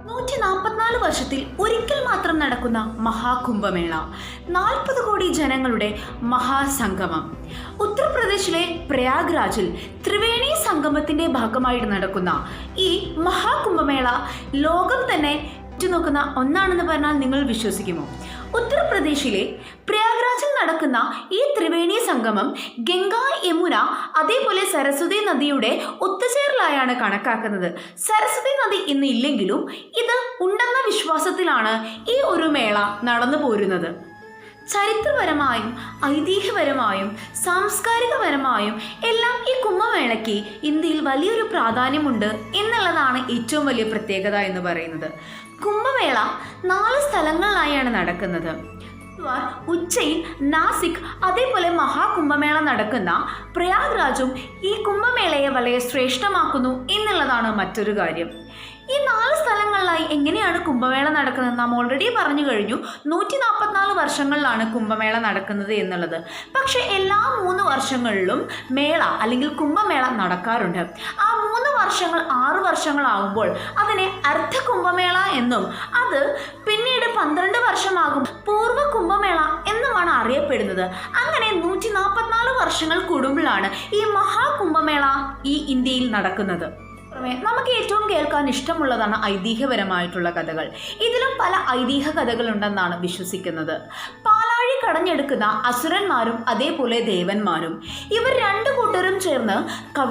144 വർഷത്തിൽ ഒരിക്കൽ മാത്രം നടക്കുന്ന മഹാകുംഭമേള, 40 കോടി ജനങ്ങളുടെ മഹാസംഗമം. ഉത്തർപ്രദേശിലെ പ്രയാഗ്രാജിൽ ത്രിവേണി സംഗമത്തിന്റെ ഭാഗമായിട്ട് നടക്കുന്ന ഈ മഹാകുംഭമേള ലോകം തന്നെ നോക്കുന്ന ഒന്നാണെന്ന് പറഞ്ഞാൽ നിങ്ങൾ വിശ്വസിക്കുമോ? ഉത്തർപ്രദേശിലെ പ്രയാഗ്രാജിൽ നടക്കുന്ന ഈ ത്രിവേണി സംഗമം ഗംഗ, യമുന അതേപോലെ സരസ്വതി നദിയുടെ ഒത്തുചേരലായാണ് കണക്കാക്കുന്നത്. സരസ്വതി നദി ഇന്ന് ഇല്ലെങ്കിലും ഇത് ഉണ്ടെന്ന വിശ്വാസത്തിലാണ് ഈ ഒരു മേള നടന്നു പോരുന്നത്. ചരിത്രപരമായും ഐതിഹ്യപരമായും സാംസ്കാരികപരമായും എല്ലാം ഈ കുംഭമേളയ്ക്ക് ഇന്ത്യയിൽ വലിയൊരു പ്രാധാന്യമുണ്ട് എന്നുള്ളതാണ് ഏറ്റവും വലിയ പ്രത്യേകത എന്ന് പറയുന്നത്. കുംഭമേള 4 സ്ഥലങ്ങളിലായാണ് നടക്കുന്നത്. ഉജ്ജയിൻ, നാസിക് അതേപോലെ മഹാകുംഭമേള നടക്കുന്ന പ്രയാഗ്രാജും ഈ കുംഭമേളയെ വളരെ ശ്രേഷ്ഠമാക്കുന്നു എന്നുള്ളതാണ് മറ്റൊരു കാര്യം. ഈ 4 സ്ഥലങ്ങളിലായി എങ്ങനെയാണ് കുംഭമേള നടക്കുന്നത് നാം ഓൾറെഡി പറഞ്ഞു കഴിഞ്ഞു. 144 വർഷങ്ങളിലാണ് കുംഭമേള നടക്കുന്നത് എന്നുള്ളത്. പക്ഷേ എല്ലാ 3 വർഷങ്ങളിലും മേള അല്ലെങ്കിൽ കുംഭമേള നടക്കാറുണ്ട്. ആ 3 വർഷങ്ങൾ 6 വർഷങ്ങളാകുമ്പോൾ അതിനെ അർദ്ധ കുംഭമേള എന്നും അത് പിന്നീട് 12 വർഷമാകും പൂർവ്വ കുംഭമേള എന്നുമാണ് അറിയപ്പെടുന്നത്. അങ്ങനെ 144 വർഷങ്ങൾ കൂടുമ്പോഴാണ് ഈ മഹാകുംഭമേള ഈ ഇന്ത്യയിൽ നടക്കുന്നത്. നമുക്ക് ഏറ്റവും കേൾക്കാൻ ഇഷ്ടമുള്ളതാണ് ഐതിഹ്യപരമായിട്ടുള്ള കഥകൾ. ഇതിലും പല ഐതിഹ്യ കഥകളുണ്ടെന്നാണ് വിശ്വസിക്കുന്നത്. പാലാഴി കടഞ്ഞെടുക്കുന്ന അസുരന്മാരും അതേപോലെ ദേവന്മാരും, ഇവർ 2 കൂട്ടരും ചേർന്ന്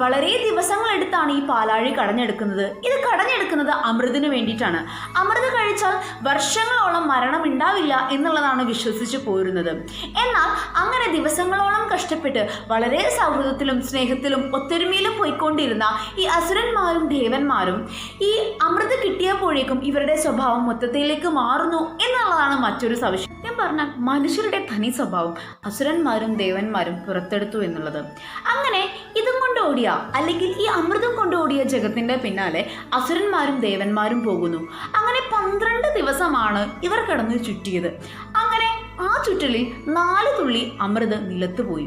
വളരെ ദിവസങ്ങളെടുത്താണ് ഈ പാലാഴി കടഞ്ഞെടുക്കുന്നത്. ഇത് കടഞ്ഞെടുക്കുന്നത് അമൃതിന് വേണ്ടിയിട്ടാണ്. അമൃത് കഴിച്ചാൽ വർഷങ്ങളോളം മരണം ഉണ്ടാവില്ല എന്നുള്ളതാണ് വിശ്വസിച്ച് പോരുന്നത്. എന്നാൽ അങ്ങനെ ദിവസങ്ങളോളം കഷ്ടപ്പെട്ട് വളരെ സൗഹൃദത്തിലും സ്നേഹത്തിലും ഒത്തൊരുമയിലും പോയിക്കൊണ്ടിരുന്ന ഈ അസുരന്മാരും ദേവന്മാരും ഈ അമൃത് കിട്ടിയപ്പോഴേക്കും ഇവരുടെ സ്വഭാവം മൊത്തത്തിലേക്ക് മാറുന്നു എന്നുള്ളതാണ് മറ്റൊരു സവിശേഷത. ഞാൻ പറഞ്ഞാൽ മനുഷ്യരുടെ തനി സ്വഭാവം അസുരന്മാരും ദേവന്മാരും പുറത്തെടുത്തു എന്നുള്ളത്. അങ്ങനെ ഇതും കൊണ്ട് ഓടിയ അല്ലെങ്കിൽ ഈ അമൃതം കൊണ്ട് ഓടിയ ജഗത്തിന്റെ പിന്നാലെ അസുരന്മാരും ദേവന്മാരും പോകുന്നു. അങ്ങനെ 12 ദിവസമാണ് ഇവർ കടന്നു ചുറ്റിയത്. അങ്ങനെ ആ ചുറ്റലിൽ 4 തുള്ളി അമൃത് നിലത്തുപോയി.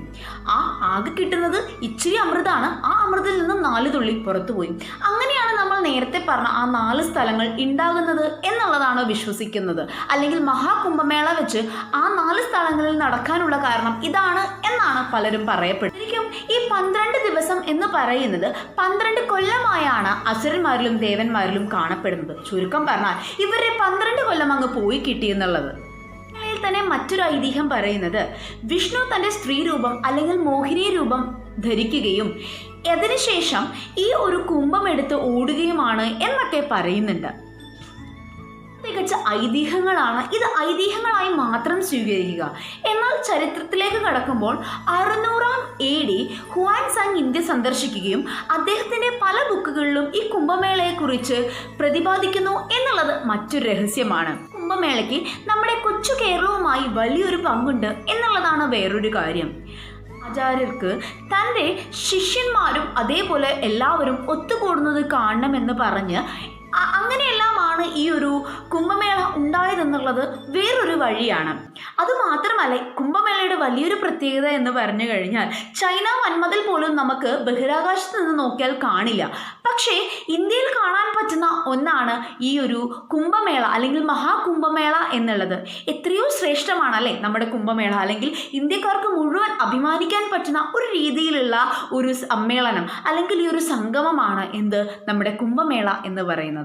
ആ ആകെ കിട്ടുന്നത് ഇച്ചിരി അമൃതാണ്. ആ അമൃതിൽ നിന്നും 4 തുള്ളി പുറത്തുപോയി. അങ്ങനെയാണ് നമ്മൾ നേരത്തെ പറഞ്ഞ ആ 4 സ്ഥലങ്ങൾ ഉണ്ടാകുന്നത് എന്നുള്ളതാണ് വിശ്വസിക്കുന്നത്. അല്ലെങ്കിൽ മഹാകുംഭമേള വെച്ച് ആ 4 സ്ഥലങ്ങളിൽ നടക്കാനുള്ള കാരണം ഇതാണ് എന്നാണ് പലരും പറയപ്പെടുന്നത്. ശരിക്കും ഈ 12 ദിവസം എന്ന് പറയുന്നത് 12 കൊല്ലമായാണ് അസുരന്മാരിലും ദേവന്മാരിലും കാണപ്പെടുന്നത്. ചുരുക്കം പറഞ്ഞാൽ ഇവരെ 12 കൊല്ലം അങ്ങ് പോയി കിട്ടിയെന്നുള്ളത്. തന്നെ മറ്റൊരു ഐതിഹ്യം പറയുന്നത് വിഷ്ണു തൻ്റെ സ്ത്രീ രൂപം അല്ലെങ്കിൽ മോഹിനി രൂപം ധരിക്കുകയും അതിനുശേഷം ഈ ഒരു കുംഭം എടുത്ത് ഓടുകയുമാണ് എന്നൊക്കെ പറയുന്നുണ്ട്. തികച്ച ഐതിഹ്യങ്ങളാണ്. ഇത് ഐതിഹ്യങ്ങളായി മാത്രം സ്വീകരിക്കുക. എന്നാൽ ചരിത്രത്തിലേക്ക് കടക്കുമ്പോൾ 600 AD ഹുവാൻസാങ് ഇന്ത്യ സന്ദർശിക്കുകയും അദ്ദേഹത്തിൻ്റെ പല ബുക്കുകളിലും ഈ കുംഭമേളയെക്കുറിച്ച് പ്രതിപാദിക്കുന്നു എന്നുള്ളത് മറ്റൊരു രഹസ്യമാണ്. കുംഭമേളയ്ക്ക് നമ്മുടെ കൊച്ചു കേരളവുമായി വലിയൊരു പങ്കുണ്ട് എന്നുള്ളതാണ് വേറൊരു കാര്യം. ആചാര്യർക്ക് തൻ്റെ ശിഷ്യന്മാരും അതേപോലെ എല്ലാവരും ഒത്തുകൂടുന്നത് കാണണമെന്ന് പറഞ്ഞ് അങ്ങനെയെല്ലാമാണ് ഈ ഒരു കുംഭമേള ഉണ്ടായതെന്നുള്ളത് വേറൊരു വഴിയാണ്. അതുമാത്രമല്ല, കുംഭമേളയുടെ വലിയൊരു പ്രത്യേകത എന്ന് പറഞ്ഞു കഴിഞ്ഞാൽ ചൈന വൻമതിൽ പോലും നമുക്ക് ബഹിരാകാശത്ത് നിന്ന് നോക്കിയാൽ കാണില്ല. പക്ഷേ ഇന്ത്യയിൽ കാണാൻ പറ്റുന്ന ഒന്നാണ് ഈ ഒരു കുംഭമേള അല്ലെങ്കിൽ മഹാകുംഭമേള എന്നുള്ളത്. എത്രയോ ശ്രേഷ്ഠമാണ് അല്ലേ നമ്മുടെ കുംഭമേള. അല്ലെങ്കിൽ ഇന്ത്യക്കാർക്ക് മുഴുവൻ അഭിമാനിക്കാൻ പറ്റുന്ന ഒരു രീതിയിലുള്ള ഒരു സമ്മേളനം അല്ലെങ്കിൽ ഈ ഒരു സംഗമമാണ് എന്ത് നമ്മുടെ കുംഭമേള എന്ന് പറയുന്നത്.